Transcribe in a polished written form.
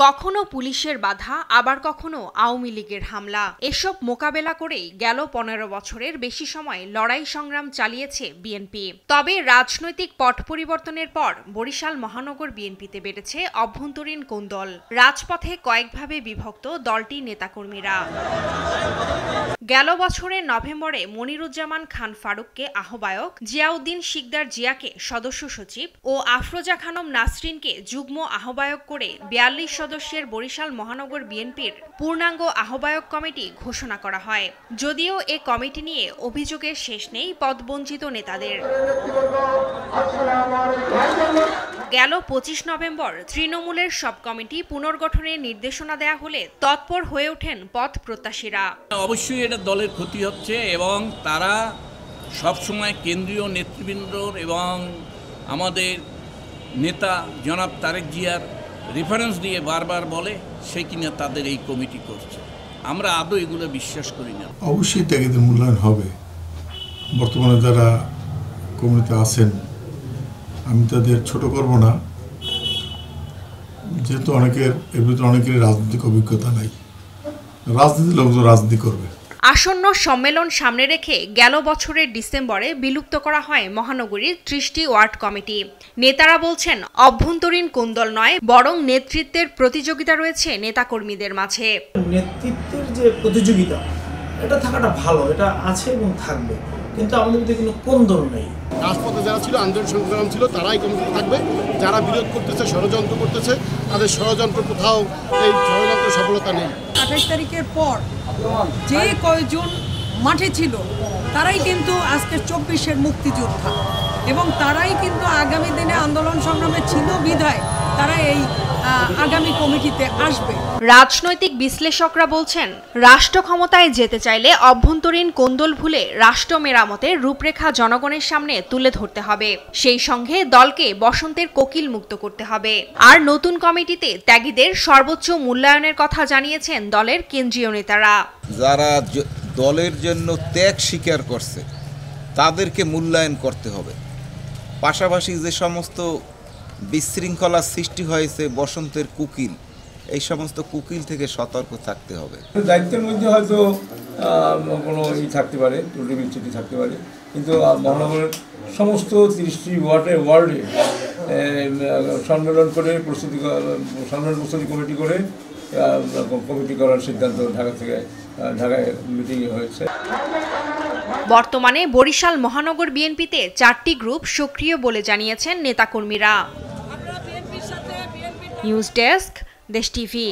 কখনো পুলিশের বাধা, আবার কখনো আওয়ামী লীগের হামলা। এসব মোকাবেলা করেই গেল 15 বছরের বেশি সময় লড়াই সংগ্রাম চালিয়েছে বিএনপি। তবে রাজনৈতিক পট পরিবর্তনের পর বরিশাল মহানগর বিএনপিতে বেড়েছে অভ্যন্তরীণ কোন্দল। রাজপথে কয়েকভাবে বিভক্ত দলটির নেতাকর্মীরা। গেল বছরের নভেম্বরে মনিরুজ্জামান খান ফারুককে আহ্বায়ক, জিয়াউদ্দিন শিকদার জিয়াকে সদস্য সচিব ও আফরোজা খানম নাসরিনকে যুগ্ম আহ্বায়ক করে 42 সদস্যের বরিশাল মহানগর বিএনপির পূর্ণাঙ্গ আহ্বায়ক কমিটি ঘোষণা করা হয়। যদিও এ কমিটি নিয়ে অভিযোগের শেষ নেই পদবঞ্চিত নেতাদের। গেল 25 নভেম্বর তৃণমূলের সব কমিটি পুনর্গঠনের নির্দেশনা দেয়া হলে তৎপর হয়ে ওঠেন পদ প্রত্যাশীরা। অবশ্যই এটা দলের ক্ষতি হচ্ছে এবং তারা সবসময় কেন্দ্রীয় নেতৃবৃন্দর এবং আমাদের নেতা জনাব তারেক জিয়ার রেফারেন্স দিয়ে বারবার বলে সে কিনা তাদের এই কমিটি করছে। আমরা আদৌ এগুলো বিশ্বাস করি না। অবশ্যই ত্যাগীদের মূল্যায়ন হবে। বর্তমানে যারা কমিটিতে আছেন আমি তাদের ছোট করব না, যেহেতু এর ভিতরে অনেকের রাজনৈতিক অভিজ্ঞতা নাই। রাজনীতির লোকজন রাজনীতি করবে। আসন্ন সম্মেলন সামনে রেখে গেল বছরের ডিসেম্বরে বিলুপ্ত করা হয় মহানগরীর 30টি ওয়ার্ড কমিটি। নেতারা বলছেন অভ্যন্তরীণ কোন্দল নয়, বরং নেতৃত্বের প্রতিযোগিতা রয়েছে নেতাকর্মীদের মাঝে। নেতৃত্বের যে প্রতিযোগিতা এটা থাকাটা ভালো, এটা আছে এবং থাকবে, কিন্তু আমাদের মধ্যে কোনো কোন্দল নেই। রাজপথে যারা ছিল, আন্দোলন সংগ্রাম ছিল, তারাই কমিটিতে থাকবে। যারা বিরোধ করতেছে, ষড়যন্ত্র করতেছে, তাদের ষড়যন্ত্র কোথাও এই ষড়যন্ত্র সফলতা নেই। 28 তারিখের পর যে কয়জন মাঠে ছিল তারাই কিন্তু আজকে 24-এর মুক্তিযোদ্ধা এবং তারাই কিন্তু আগামী দিনে আন্দোলন সংগ্রামে ছিল বিধায় তারা এই আগামী কমিটিতে আসবে। রাজনৈতিক বিশ্লেষকরা বলছেন রাষ্ট্র ক্ষমতায় যেতে চাইলে অভ্যন্তরীণ কোন্দল ভুলে রাষ্ট্র মেরামতের রূপরেখা জনগণের সামনে তুলে ধরতে হবে। সেই সঙ্গে দলকে বসন্তের কোকিল মুক্ত করতে হবে। আর নতুন কমিটিতে ত্যাগীদের সর্বোচ্চ মূল্যায়নের কথা জানিয়েছেন দলের কেন্দ্রীয় নেতারা। যারা দলের জন্য ত্যাগ স্বীকার করছে তাদেরকে মূল্যায়ন করতে হবে। পাশাপাশি যে সমস্ত বিশৃঙ্খলা সৃষ্টি হয়েছে, বসন্তের কুকিল, এই সমস্ত কুকিল থেকে সতর্ক থাকতে হবে। দায়িত্বের মধ্যে হয়তো কোনো থাকতে পারে, ত্রুটি বিচ্যুতি থাকতে পারে, কিন্তু মহানগরের সমস্ত 30টি ওয়ার্ডে সম্মেলন করে প্রস্তুতি কমিটি করে কমিটি করার সিদ্ধান্ত ঢাকায় মিটিং হয়েছে। বর্তমানে বরিশাল মহানগর বিএনপিতে 4টি গ্রুপ সক্রিয় বলে জানিয়েছেন নেতাকর্মীরা। নিউজ ডেস্ক, দেশ টিভি।